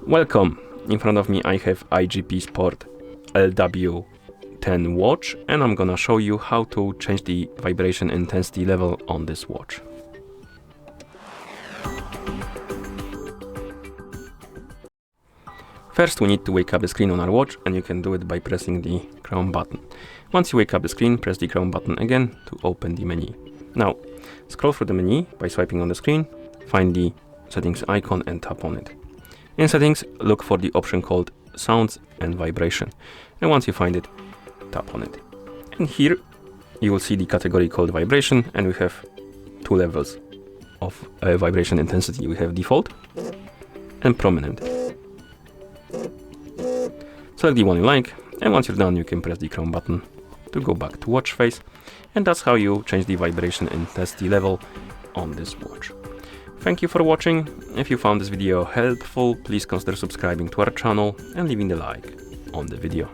Welcome! In front of me I have iGPSport LW10 watch, and I'm gonna show you how to change the vibration intensity level on this watch. First we need to wake up the screen on our watch, and you can do it by pressing the Chrome button. Once you wake up the screen, press the Chrome button again to open the menu. Now, scroll through the menu by swiping on the screen, find the settings icon and tap on it. In settings, look for the option called sounds and vibration, and once you find it, tap on it. And here you will see the category called vibration, and we have two levels of vibration intensity. We have default and prominent. Select the one you like, and once you're done you can press the Chrome button to go back to watch face, and that's how you change the vibration intensity level on this watch. Thank you for watching. If you found this video helpful, please consider subscribing to our channel and leaving a like on the video.